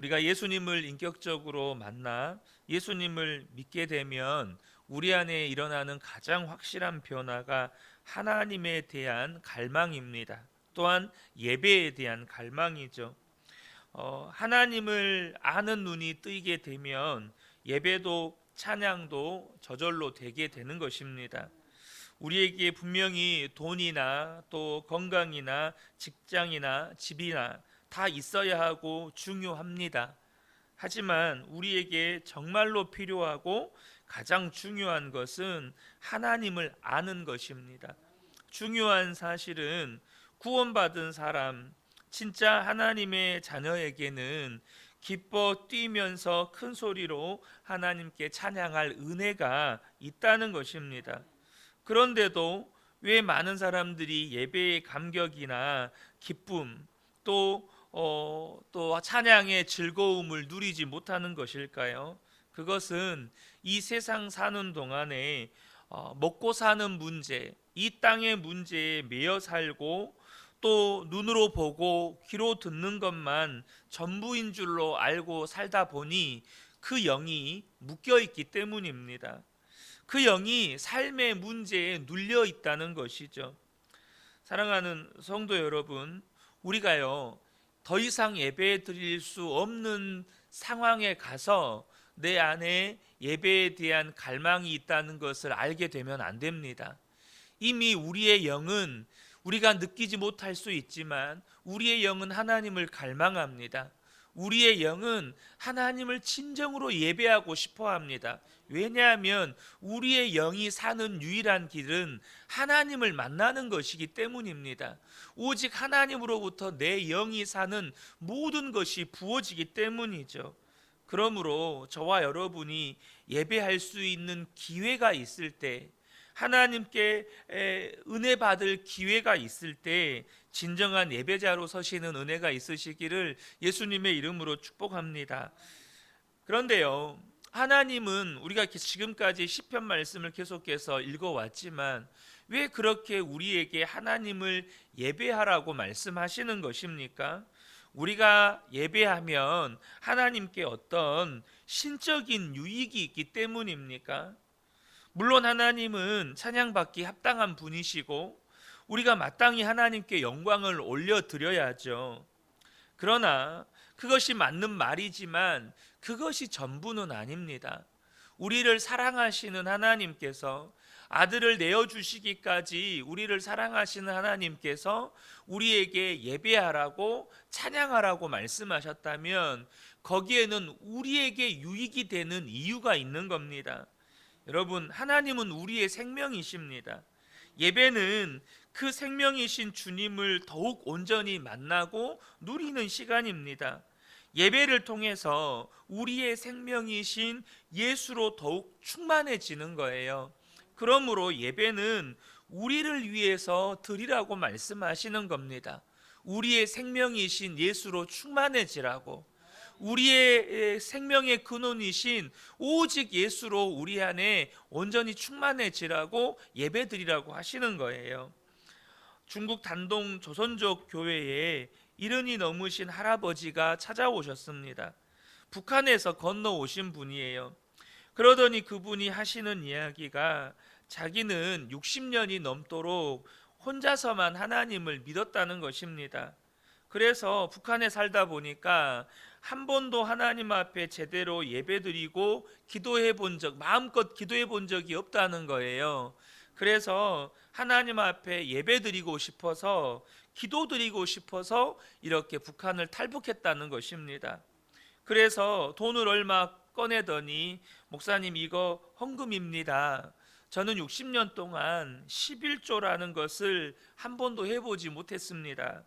우리가 예수님을 인격적으로 만나 예수님을 믿게 되면 우리 안에 일어나는 가장 확실한 변화가 하나님에 대한 갈망입니다. 또한 예배에 대한 갈망이죠. 하나님을 아는 눈이 뜨이게 되면 예배도 찬양도 저절로 되게 되는 것입니다. 우리에게 분명히 돈이나 또 건강이나 직장이나 집이나 다 있어야 하고 중요합니다. 하지만 우리에게 정말로 필요하고 가장 중요한 것은 하나님을 아는 것입니다. 중요한 사실은 구원받은 사람, 진짜 하나님의 자녀에게는 기뻐 뛰면서 큰 소리로 하나님께 찬양할 은혜가 있다는 것입니다. 그런데도 왜 많은 사람들이 예배의 감격이나 기쁨 또 찬양의 즐거움을 누리지 못하는 것일까요? 그것은 이 세상 사는 동안에 먹고 사는 문제, 이 땅의 문제에 매여 살고 또 눈으로 보고 귀로 듣는 것만 전부인 줄로 알고 살다 보니 그 영이 묶여 있기 때문입니다. 그 영이 삶의 문제에 눌려 있다는 것이죠. 사랑하는 성도 여러분, 우리가요 더 이상 예배 드릴 수 없는 상황에 가서 내 안에 예배에 대한 갈망이 있다는 것을 알게 되면 안 됩니다. 이미 우리의 영은 우리가 느끼지 못할 수 있지만 우리의 영은 하나님을 갈망합니다. 우리의 영은 하나님을 진정으로 예배하고 싶어 합니다. 왜냐하면 우리의 영이 사는 유일한 길은 하나님을 만나는 것이기 때문입니다. 오직 하나님으로부터 내 영이 사는 모든 것이 부어지기 때문이죠. 그러므로 저와 여러분이 예배할 수 있는 기회가 있을 때, 하나님께 은혜 받을 기회가 있을 때 진정한 예배자로 서시는 은혜가 있으시기를 예수님의 이름으로 축복합니다. 그런데요, 하나님은 우리가 지금까지 시편 말씀을 계속해서 읽어왔지만 왜 그렇게 우리에게 하나님을 예배하라고 말씀하시는 것입니까? 우리가 예배하면 하나님께 어떤 신적인 유익이 있기 때문입니까? 물론 하나님은 찬양받기 합당한 분이시고 우리가 마땅히 하나님께 영광을 올려드려야죠. 그러나 그것이 맞는 말이지만 그것이 전부는 아닙니다. 우리를 사랑하시는 하나님께서 아들을 내어주시기까지 우리를 사랑하시는 하나님께서 우리에게 예배하라고 찬양하라고 말씀하셨다면 거기에는 우리에게 유익이 되는 이유가 있는 겁니다. 여러분, 하나님은 우리의 생명이십니다. 예배는 그 생명이신 주님을 더욱 온전히 만나고 누리는 시간입니다. 예배를 통해서 우리의 생명이신 예수로 더욱 충만해지는 거예요. 그러므로 예배는 우리를 위해서 드리라고 말씀하시는 겁니다. 우리의 생명이신 예수로 충만해지라고. 우리의 생명의 근원이신 오직 예수로 우리 안에 온전히 충만해지라고 예배드리라고 하시는 거예요. 중국 단동 조선족 교회에 70이 넘으신 할아버지가 찾아오셨습니다. 북한에서 건너오신 분이에요. 그러더니 그분이 하시는 이야기가 자기는 60년이 넘도록 혼자서만 하나님을 믿었다는 것입니다. 그래서 북한에 살다 보니까 한 번도 하나님 앞에 제대로 예배드리고 마음껏 기도해 본 적이 없다는 거예요. 그래서 하나님 앞에 예배드리고 싶어서 기도드리고 싶어서 이렇게 북한을 탈북했다는 것입니다. 그래서 돈을 얼마 꺼내더니 목사님, 이거 헌금입니다. 저는 60년 동안 11조라는 것을 한 번도 해보지 못했습니다.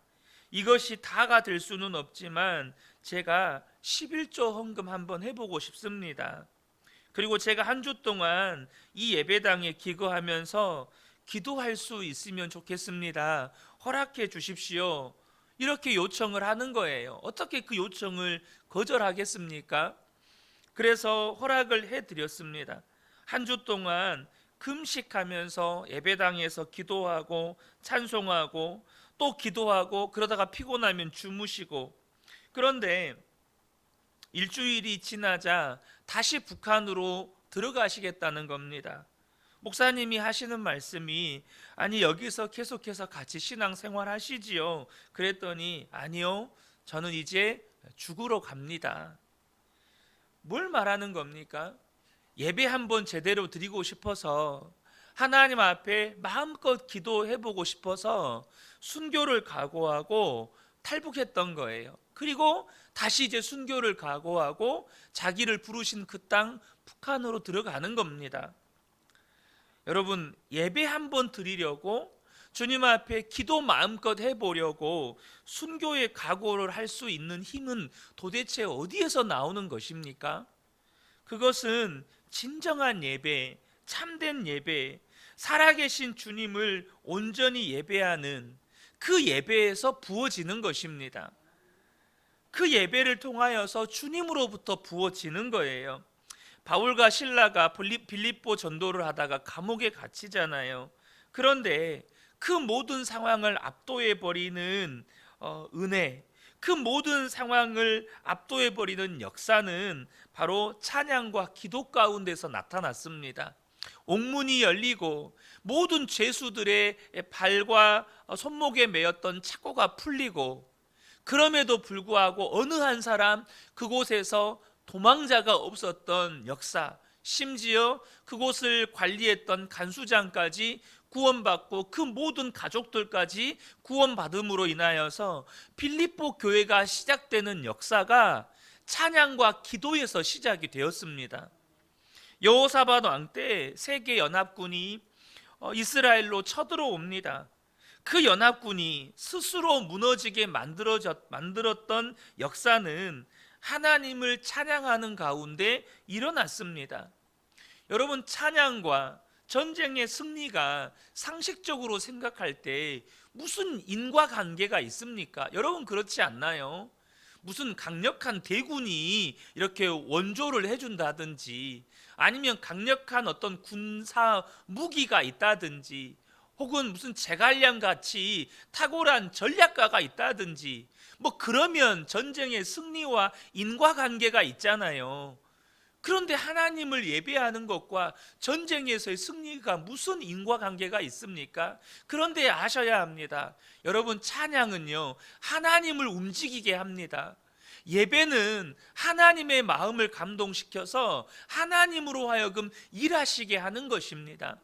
이것이 다가 될 수는 없지만 제가 11조 헌금 한번 해보고 싶습니다. 그리고 제가 한 주 동안 이 예배당에 기거하면서 기도할 수 있으면 좋겠습니다. 허락해 주십시오. 이렇게 요청을 하는 거예요. 어떻게 그 요청을 거절하겠습니까? 그래서 허락을 해드렸습니다. 한 주 동안 금식하면서 예배당에서 기도하고 찬송하고 또 기도하고 그러다가 피곤하면 주무시고. 그런데 일주일이 지나자 다시 북한으로 들어가시겠다는 겁니다. 목사님이 하시는 말씀이 아니 여기서 계속해서 같이 신앙생활 하시지요. 그랬더니 아니요, 저는 이제 죽으러 갑니다. 뭘 말하는 겁니까? 예배 한번 제대로 드리고 싶어서, 하나님 앞에 마음껏 기도해보고 싶어서 순교를 각오하고 탈북했던 거예요. 그리고 다시 이제 순교를 각오하고 자기를 부르신 그 땅 북한으로 들어가는 겁니다. 여러분, 예배 한번 드리려고, 주님 앞에 기도 마음껏 해보려고 순교의 각오를 할 수 있는 힘은 도대체 어디에서 나오는 것입니까? 그것은 진정한 예배, 참된 예배, 살아계신 주님을 온전히 예배하는 그 예배에서 부어지는 것입니다. 그 예배를 통하여서 주님으로부터 부어지는 거예요. 바울과 실라가 빌립보 전도를 하다가 감옥에 갇히잖아요. 그런데 그 모든 상황을 압도해버리는 은혜, 그 모든 상황을 압도해버리는 역사는 바로 찬양과 기도 가운데서 나타났습니다. 옥문이 열리고 모든 죄수들의 발과 손목에 매였던 착고가 풀리고, 그럼에도 불구하고 어느 한 사람 그곳에서 도망자가 없었던 역사, 심지어 그곳을 관리했던 간수장까지 구원받고 그 모든 가족들까지 구원받음으로 인하여서 빌립보 교회가 시작되는 역사가 찬양과 기도에서 시작이 되었습니다. 여호사밧 왕 때 세계 연합군이 이스라엘로 쳐들어옵니다. 그 연합군이 스스로 무너지게 만들었던 역사는 하나님을 찬양하는 가운데 일어났습니다. 여러분, 찬양과 전쟁의 승리가 상식적으로 생각할 때 무슨 인과관계가 있습니까? 여러분, 그렇지 않나요? 무슨 강력한 대군이 이렇게 원조를 해준다든지, 아니면 강력한 어떤 군사 무기가 있다든지, 혹은 무슨 제갈량 같이 탁월한 전략가가 있다든지, 뭐 그러면 전쟁의 승리와 인과관계가 있잖아요. 그런데 하나님을 예배하는 것과 전쟁에서의 승리가 무슨 인과관계가 있습니까? 그런데 아셔야 합니다. 여러분, 찬양은요, 하나님을 움직이게 합니다. 예배는 하나님의 마음을 감동시켜서 하나님으로 하여금 일하시게 하는 것입니다.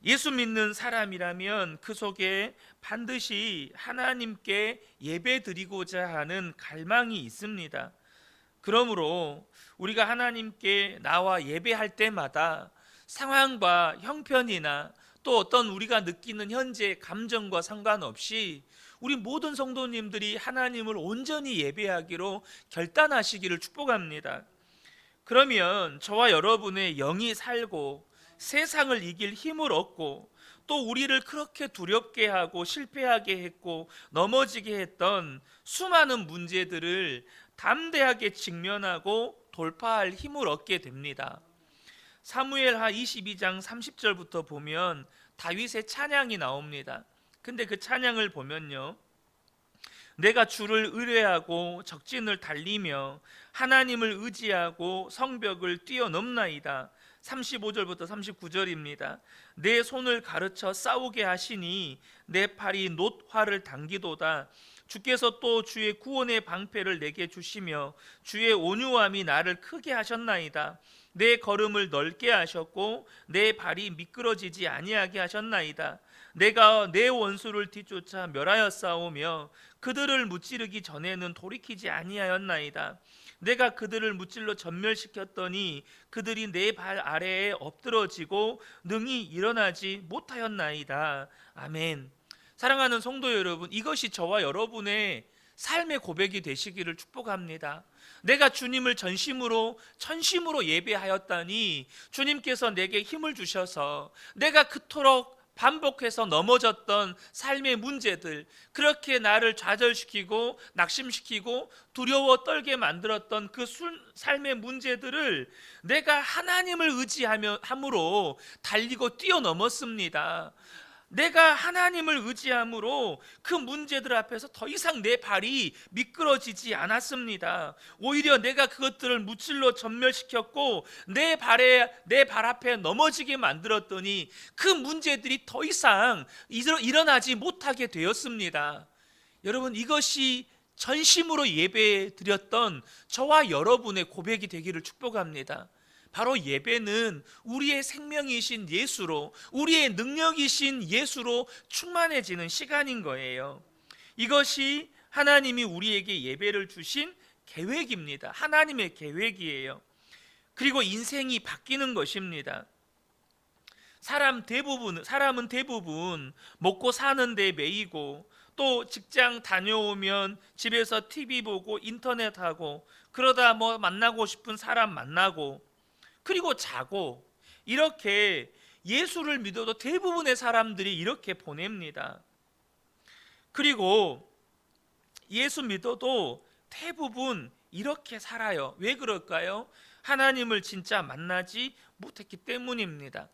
예수 믿는 사람이라면 그 속에 반드시 하나님께 예배 드리고자 하는 갈망이 있습니다. 그러므로 우리가 하나님께 나와 예배할 때마다 상황과 형편이나 또 어떤 우리가 느끼는 현재 감정과 상관없이 우리 모든 성도님들이 하나님을 온전히 예배하기로 결단하시기를 축복합니다. 그러면 저와 여러분의 영이 살고 세상을 이길 힘을 얻고, 또 우리를 그렇게 두렵게 하고 실패하게 했고 넘어지게 했던 수많은 문제들을 담대하게 직면하고 돌파할 힘을 얻게 됩니다. 사무엘하 22장 30절부터 보면 다윗의 찬양이 나옵니다. 근데 그 찬양을 보면요, 내가 주를 의뢰하고 적진을 달리며 하나님을 의지하고 성벽을 뛰어넘나이다. 35절부터 39절입니다. 내 손을 가르쳐 싸우게 하시니 내 팔이 놋화를 당기도다. 주께서 또 주의 구원의 방패를 내게 주시며 주의 온유함이 나를 크게 하셨나이다. 내 걸음을 넓게 하셨고 내 발이 미끄러지지 아니하게 하셨나이다. 내가 내 원수를 뒤쫓아 멸하였사오며 그들을 무찌르기 전에는 돌이키지 아니하였나이다. 내가 그들을 무찔러 전멸시켰더니 그들이 내 발 아래에 엎드러지고 능히 일어나지 못하였나이다. 아멘. 사랑하는 성도 여러분, 이것이 저와 여러분의 삶의 고백이 되시기를 축복합니다. 내가 주님을 전심으로 천심으로 예배하였다니 주님께서 내게 힘을 주셔서 내가 그토록 반복해서 넘어졌던 삶의 문제들, 그렇게 나를 좌절시키고 낙심시키고 두려워 떨게 만들었던 그 삶의 문제들을 내가 하나님을 의지함으로 달리고 뛰어넘었습니다. 내가 하나님을 의지함으로 그 문제들 앞에서 더 이상 내 발이 미끄러지지 않았습니다. 오히려 내가 그것들을 무찔러 전멸시켰고 내 발 앞에 넘어지게 만들었더니 그 문제들이 더 이상 일어나지 못하게 되었습니다. 여러분, 이것이 전심으로 예배 드렸던 저와 여러분의 고백이 되기를 축복합니다. 바로 예배는 우리의 생명이신 예수로, 우리의 능력이신 예수로 충만해지는 시간인 거예요. 이것이 하나님이 우리에게 예배를 주신 계획입니다. 하나님의 계획이에요. 그리고 인생이 바뀌는 것입니다. 사람은 대부분 먹고 사는 데 매이고, 또 직장 다녀오면 집에서 TV 보고 인터넷 하고, 그러다 뭐 만나고 싶은 사람 만나고, 그리고 자고, 이렇게 예수를 믿어도 대부분의 사람들이 이렇게 보냅니다. 그리고 예수 믿어도 대부분 이렇게 살아요. 왜 그럴까요? 하나님을 진짜 만나지 못했기 때문입니다.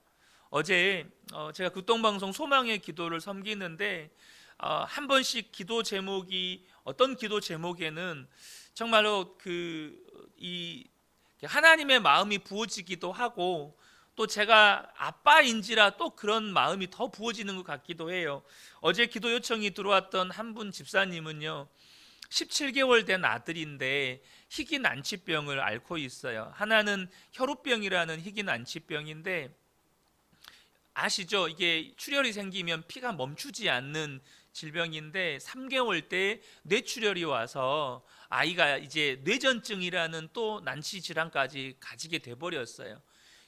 어제 제가 극동방송 소망의 기도를 섬기는데, 한 번씩 기도 제목이, 어떤 기도 제목에는 정말로 이 하나님의 마음이 부어지기도 하고, 또 제가 아빠인지라 또 그런 마음이 더 부어지는 것 같기도 해요. 어제 기도 요청이 들어왔던 한 분 집사님은요, 17개월 된 아들인데 희귀 난치병을 앓고 있어요. 하나는 혈우병이라는 희귀 난치병인데, 아시죠? 이게 출혈이 생기면 피가 멈추지 않는 질병인데, 3개월 때 뇌출혈이 와서 아이가 이제 뇌전증이라는 또 난치 질환까지 가지게 돼 버렸어요.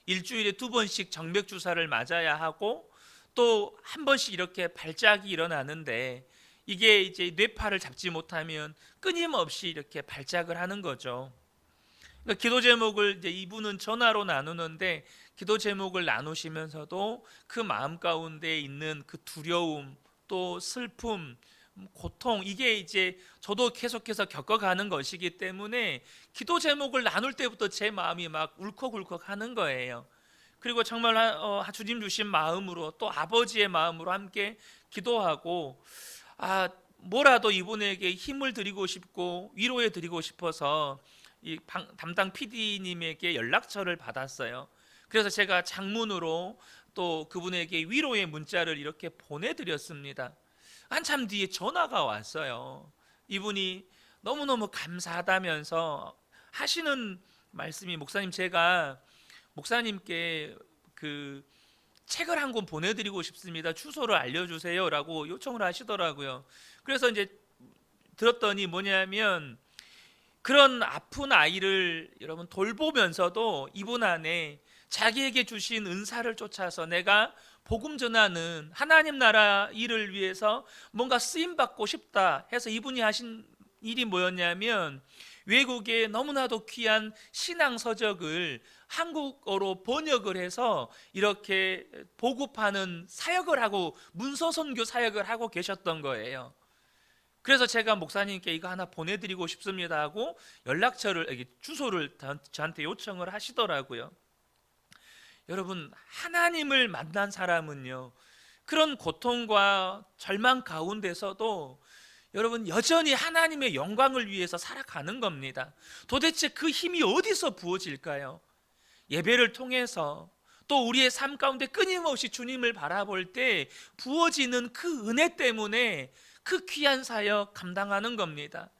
일주일에 2번씩 정맥 주사를 맞아야 하고, 또 한 번씩 이렇게 발작이 일어나는데, 이게 이제 뇌파를 잡지 못하면 끊임없이 이렇게 발작을 하는 거죠. 그러니까 기도 제목을 이제 이분은 전화로 나누는데, 기도 제목을 나누시면서도 그 마음 가운데 있는 그 두려움, 또 슬픔, 고통, 이게 이제 저도 계속해서 겪어가는 것이기 때문에 기도 제목을 나눌 때부터 제 마음이 막 울컥울컥 하는 거예요. 그리고 정말 주님 주신 마음으로, 또 아버지의 마음으로 함께 기도하고, 뭐라도 이분에게 힘을 드리고 싶고 위로해 드리고 싶어서 이 담당 PD님에게 연락처를 받았어요. 그래서 제가 장문으로 또 그분에게 위로의 문자를 이렇게 보내드렸습니다. 한참 뒤에 전화가 왔어요. 이분이 너무너무 감사하다면서 하시는 말씀이, 목사님, 제가 목사님께 그 책을 한 권 보내드리고 싶습니다. 주소를 알려주세요 라고 요청을 하시더라고요. 그래서 이제 들었더니 뭐냐면, 그런 아픈 아이를 여러분 돌보면서도 이분 안에 자기에게 주신 은사를 쫓아서 내가 복음 전하는 하나님 나라 일을 위해서 뭔가 쓰임 받고 싶다 해서 이분이 하신 일이 뭐였냐면, 외국에 너무나도 귀한 신앙 서적을 한국어로 번역을 해서 이렇게 보급하는 사역을 하고, 문서 선교 사역을 하고 계셨던 거예요. 그래서 제가 목사님께 이거 하나 보내드리고 싶습니다 하고 연락처를, 주소를 저한테 요청을 하시더라고요. 여러분, 하나님을 만난 사람은요, 그런 고통과 절망 가운데서도 여러분 여전히 하나님의 영광을 위해서 살아가는 겁니다. 도대체 그 힘이 어디서 부어질까요? 예배를 통해서, 또 우리의 삶 가운데 끊임없이 주님을 바라볼 때 부어지는 그 은혜 때문에 그 귀한 사역 감당하는 겁니다.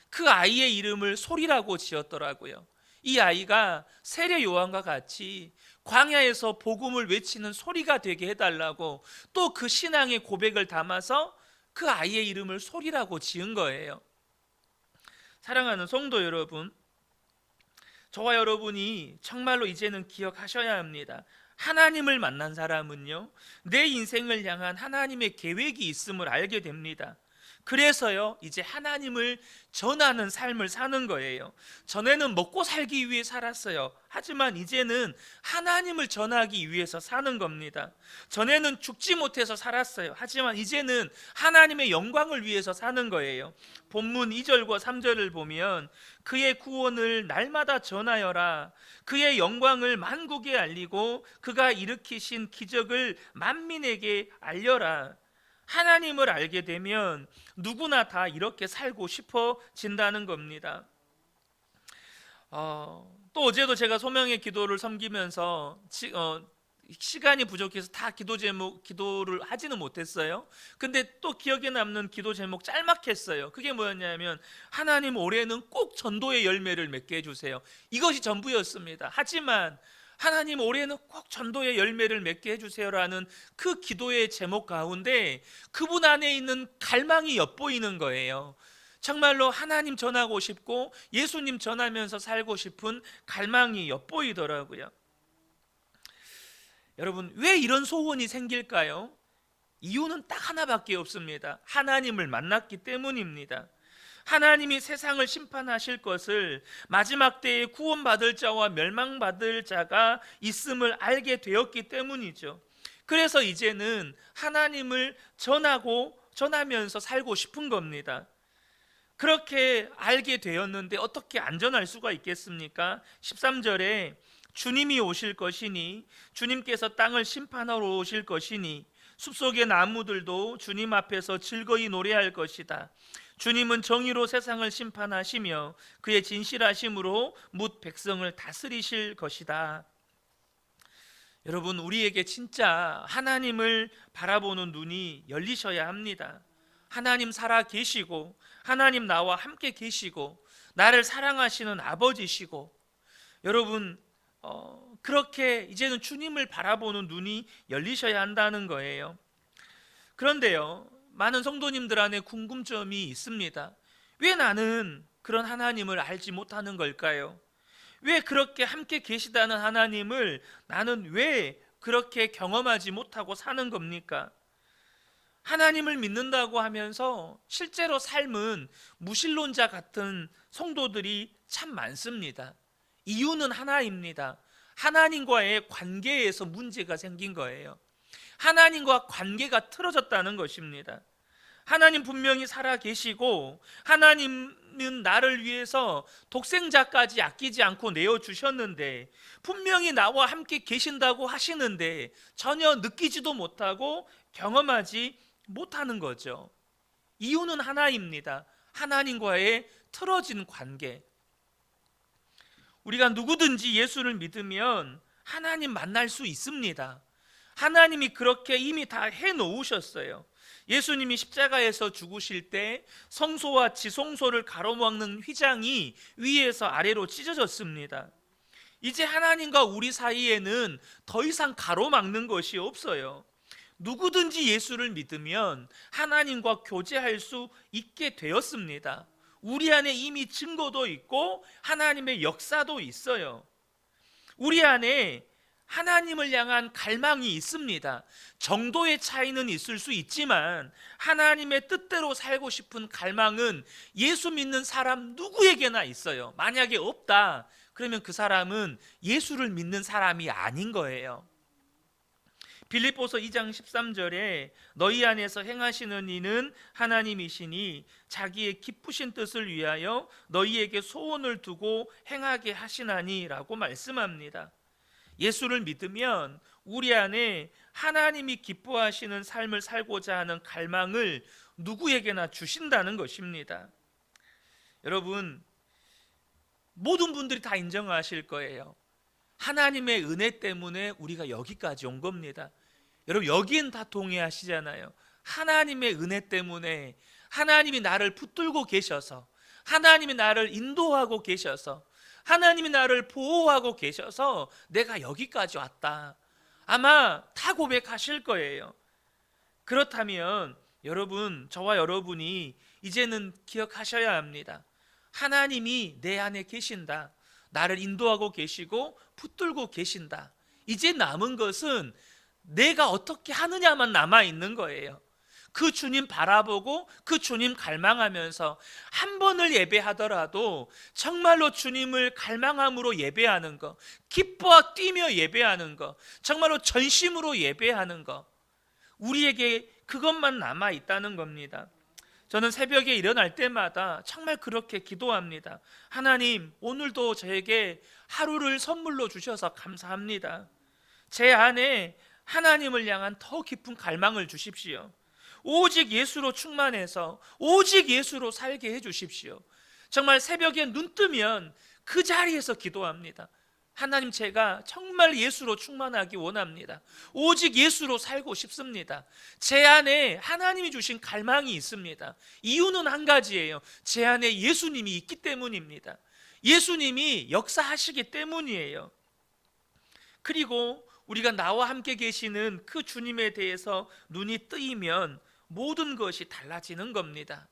그 아이의 이름을 소리라고 지었더라고요. 이 아이가 세례 요한과 같이 광야에서 복음을 외치는 소리가 되게 해달라고, 또 그 신앙의 고백을 담아서 그 아이의 이름을 소리라고 지은 거예요. 사랑하는 성도 여러분, 저와 여러분이 정말로 이제는 기억하셔야 합니다. 하나님을 만난 사람은요, 내 인생을 향한 하나님의 계획이 있음을 알게 됩니다. 그래서요, 이제 하나님을 전하는 삶을 사는 거예요. 전에는 먹고 살기 위해 살았어요. 하지만 이제는 하나님을 전하기 위해서 사는 겁니다. 전에는 죽지 못해서 살았어요. 하지만 이제는 하나님의 영광을 위해서 사는 거예요. 본문 2절과 3절을 보면 그의 구원을 날마다 전하여라. 그의 영광을 만국에 알리고 그가 일으키신 기적을 만민에게 알려라. 하나님을 알게 되면 누구나 다 이렇게 살고 싶어진다는 겁니다. 또 어제도 제가 소명의 기도를 섬기면서 시간이 부족해서 다 기도를 하지는 못했어요. 근데 또 기억에 남는 기도 제목 짤막했어요. 그게 뭐였냐면 하나님 올해는 꼭 전도의 열매를 맺게 해주세요. 이것이 전부였습니다. 하지만 하나님 올해는 꼭 전도의 열매를 맺게 해주세요라는 그 기도의 제목 가운데 그분 안에 있는 갈망이 엿보이는 거예요. 정말로 하나님 전하고 싶고 예수님 전하면서 살고 싶은 갈망이 엿보이더라고요. 여러분, 왜 이런 소원이 생길까요? 이유는 딱 하나밖에 없습니다. 하나님을 만났기 때문입니다. 하나님이 세상을 심판하실 것을 마지막 때에 구원받을 자와 멸망받을 자가 있음을 알게 되었기 때문이죠. 그래서 이제는 하나님을 전하면서 살고 싶은 겁니다. 그렇게 알게 되었는데 어떻게 안전할 수가 있겠습니까? 13절에 주님이 오실 것이니 주님께서 땅을 심판하러 오실 것이니 숲속의 나무들도 주님 앞에서 즐거이 노래할 것이다. 주님은 정의로 세상을 심판하시며 그의 진실하심으로 뭇 백성을 다스리실 것이다. 여러분, 우리에게 진짜 하나님을 바라보는 눈이 열리셔야 합니다. 하나님 살아 계시고 하나님 나와 함께 계시고 나를 사랑하시는 아버지시고, 여러분 그렇게 이제는 주님을 바라보는 눈이 열리셔야 한다는 거예요. 그런데요, 많은 성도님들 안에 궁금점이 있습니다. 왜 나는 그런 하나님을 알지 못하는 걸까요? 왜 그렇게 함께 계시다는 하나님을 나는 왜 그렇게 경험하지 못하고 사는 겁니까? 하나님을 믿는다고 하면서 실제로 삶은 무신론자 같은 성도들이 참 많습니다. 이유는 하나입니다. 하나님과의 관계에서 문제가 생긴 거예요. 하나님과 관계가 틀어졌다는 것입니다. 하나님 분명히 살아 계시고 하나님은 나를 위해서 독생자까지 아끼지 않고 내어주셨는데, 분명히 나와 함께 계신다고 하시는데 전혀 느끼지도 못하고 경험하지 못하는 거죠. 이유는 하나입니다. 하나님과의 틀어진 관계. 우리가 누구든지 예수를 믿으면 하나님 만날 수 있습니다. 하나님이 그렇게 이미 다 해놓으셨어요. 예수님이 십자가에서 죽으실 때 성소와 지성소를 가로막는 휘장이 위에서 아래로 찢어졌습니다. 이제 하나님과 우리 사이에는 더 이상 가로막는 것이 없어요. 누구든지 예수를 믿으면 하나님과 교제할 수 있게 되었습니다. 우리 안에 이미 증거도 있고 하나님의 역사도 있어요. 우리 안에 하나님을 향한 갈망이 있습니다. 정도의 차이는 있을 수 있지만 하나님의 뜻대로 살고 싶은 갈망은 예수 믿는 사람 누구에게나 있어요. 만약에 없다, 그러면 그 사람은 예수를 믿는 사람이 아닌 거예요. 빌립보서 2장 13절에 너희 안에서 행하시는 이는 하나님이시니 자기의 기쁘신 뜻을 위하여 너희에게 소원을 두고 행하게 하시나니 라고 말씀합니다. 예수를 믿으면 우리 안에 하나님이 기뻐하시는 삶을 살고자 하는 갈망을 누구에게나 주신다는 것입니다. 여러분, 모든 분들이 다 인정하실 거예요. 하나님의 은혜 때문에 우리가 여기까지 온 겁니다. 여러분, 여기엔 다 동의하시잖아요. 하나님의 은혜 때문에 하나님이 나를 붙들고 계셔서, 하나님이 나를 인도하고 계셔서, 하나님이 나를 보호하고 계셔서 내가 여기까지 왔다. 아마 다 고백하실 거예요. 그렇다면 여러분, 저와 여러분이 이제는 기억하셔야 합니다. 하나님이 내 안에 계신다. 나를 인도하고 계시고 붙들고 계신다. 이제 남은 것은 내가 어떻게 하느냐만 남아 있는 거예요. 그 주님 바라보고 그 주님 갈망하면서 한 번을 예배하더라도 정말로 주님을 갈망함으로 예배하는 것, 기뻐 뛰며 예배하는 것, 정말로 전심으로 예배하는 것, 우리에게 그것만 남아 있다는 겁니다. 저는 새벽에 일어날 때마다 정말 그렇게 기도합니다. 하나님, 오늘도 저에게 하루를 선물로 주셔서 감사합니다. 제 안에 하나님을 향한 더 깊은 갈망을 주십시오. 오직 예수로 충만해서 오직 예수로 살게 해 주십시오. 정말 새벽에 눈 뜨면 그 자리에서 기도합니다. 하나님, 제가 정말 예수로 충만하기 원합니다. 오직 예수로 살고 싶습니다. 제 안에 하나님이 주신 갈망이 있습니다. 이유는 한 가지예요. 제 안에 예수님이 있기 때문입니다. 예수님이 역사하시기 때문이에요. 그리고 우리가 나와 함께 계시는 그 주님에 대해서 눈이 뜨이면 모든 것이 달라지는 겁니다.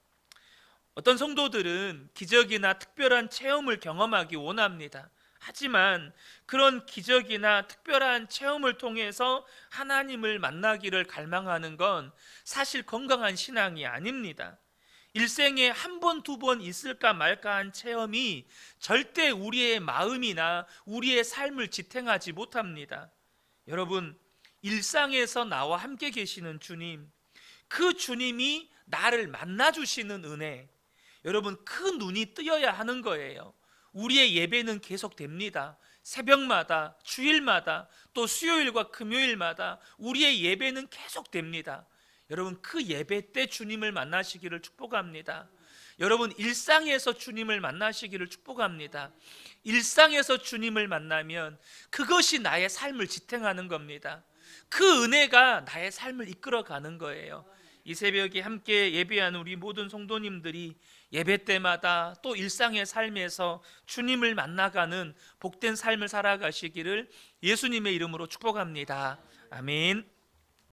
어떤 성도들은 기적이나 특별한 체험을 경험하기 원합니다. 하지만 그런 기적이나 특별한 체험을 통해서 하나님을 만나기를 갈망하는 건 사실 건강한 신앙이 아닙니다. 일생에 한 번, 두 번 있을까 말까 한 체험이 절대 우리의 마음이나 우리의 삶을 지탱하지 못합니다. 여러분, 일상에서 나와 함께 계시는 주님, 그 주님이 나를 만나주시는 은혜, 여러분, 그 눈이 뜨여야 하는 거예요. 우리의 예배는 계속됩니다. 새벽마다, 주일마다, 또 수요일과 금요일마다 우리의 예배는 계속됩니다. 여러분, 그 예배 때 주님을 만나시기를 축복합니다. 여러분, 일상에서 주님을 만나시기를 축복합니다. 일상에서 주님을 만나면 그것이 나의 삶을 지탱하는 겁니다. 그 은혜가 나의 삶을 이끌어가는 거예요. 이 새벽에 함께 예배하는 우리 모든 성도님들이 예배 때마다 또 일상의 삶에서 주님을 만나가는 복된 삶을 살아가시기를 예수님의 이름으로 축복합니다. 아멘.